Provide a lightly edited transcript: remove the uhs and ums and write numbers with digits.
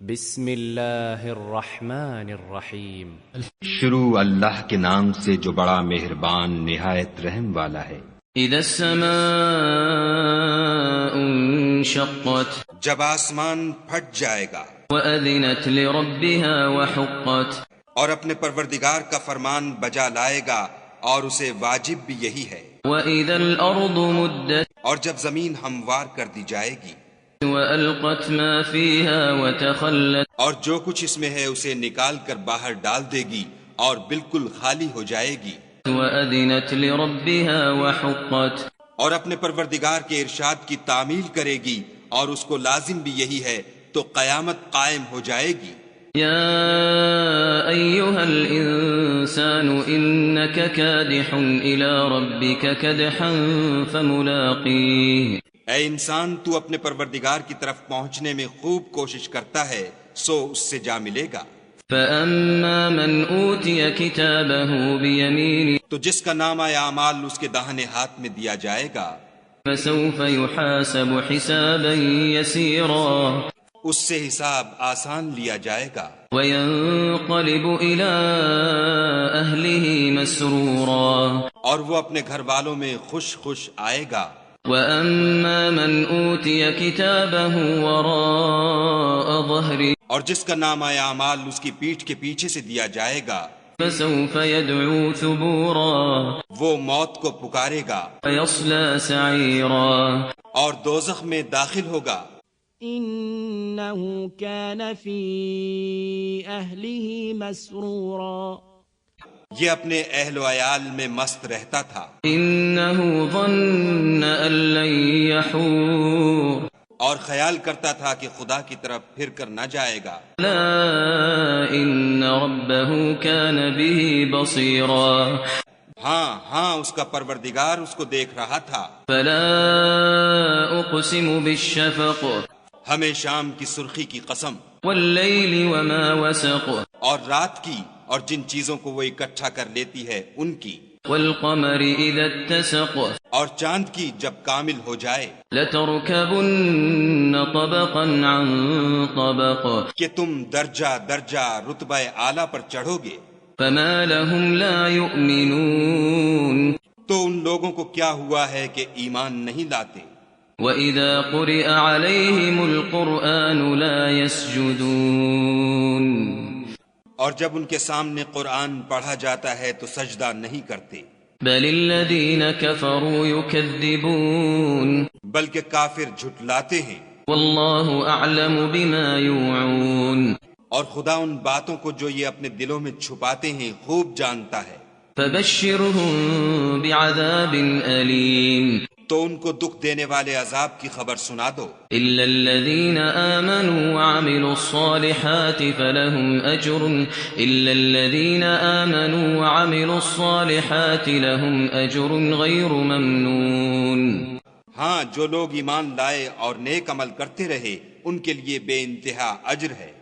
بسم اللہ الرحمن الرحیم. شروع اللہ کے نام سے جو بڑا مہربان نہایت رحم والا ہے. اذا السماء انشقت جب آسمان پھٹ جائے گا. وأذنت لربها وحقت اور اپنے پروردگار کا فرمان بجا لائے گا اور اسے واجب بھی یہی ہے. وإذا الأرض مدت اور جب زمین ہموار کر دی جائے گی. وألقت ما فيها وتخلت اور جو کچھ اس میں ہے اسے نکال کر باہر ڈال دے گی اور بالکل خالی ہو جائے گی. وأذنت لربها وحقت اور اپنے پروردگار کے ارشاد کی تعمیل کرے گی اور اس کو لازم بھی یہی ہے تو قیامت قائم ہو جائے گی. يا أيها الإنسان إنك كادح إلى ربك كدحا فملاقيه. اے انسان تو اپنے پروردگار کی طرف پہنچنے میں خوب کوشش کرتا ہے سو اس سے جا ملے گا. فأما من أوتي كتابه بيمينه تو جس کا نامہ اعمال اس کے داہنے ہاتھ میں دیا جائے گا فسوف يحاسب حسابا يسيرا اس سے حساب آسان لیا جائے گا. وينقلب إلى أهله مسرورا اور وہ اپنے گھر والوں میں خوش خوش آئے گا. وأما من أوتي كتابه وراء ظهره اور جس کا نامہ اعمال اس کی پیٹھ کے پیچھے سے دیا جائے گا فسوف يدعو ثبورا وہ موت کو پکارے گا ويصلى سعيرا اور دوزخ میں داخل ہوگا. إنه كان في أهله مسرورا یہ اپنے اہل و عیال میں مست رہتا تھا. إنه ظن أن لن يحور اور خیال کرتا تھا کہ خدا کی طرف پھر کر نہ جائے گا. لا إن ربه كان به بصيرا ہاں اس کا پروردگار اس کو دیکھ رہا تھا. فلا أقسم بالشفق ہمیں شام کی سرخی کی قسم والليل وما وسق اور رات کی اور جن چیزوں کو وہ اکٹھا کر لیتی ہے ان کی. والقمر إذا اتسق اور چاند کی جب کامل ہو جائے. لتركبن طبقا عن طبق کہ تم درجہ درجہ رتبہ اعلیٰ پر چڑھو گے. فما لهم لا يؤمنون تو ان لوگوں کو کیا ہوا ہے کہ ایمان نہیں لاتے. وإذا قرئ عليهم القرآن لا يسجدون اور جب ان کے سامنے قرآن پڑھا جاتا ہے تو سجدہ نہیں کرتے. بل الذين كفروا يكذبون بلکہ کافر جھٹلاتے ہیں. والله أعلم بما يوعون اور خدا ان باتوں کو جو یہ اپنے دلوں میں چھپاتے ہیں خوب جانتا ہے. فبشرهم بعذاب أليم تو ان کو دکھ دینے والے عذاب کی خبر سنا دو. إلا الذين آمنوا وعملوا الصالحات فلهم أجر غير ممنون. ہاں جو لوگ ایمان لائے اور نیک عمل کرتے رہے ان کے لیے بے انتہا اجر ہے.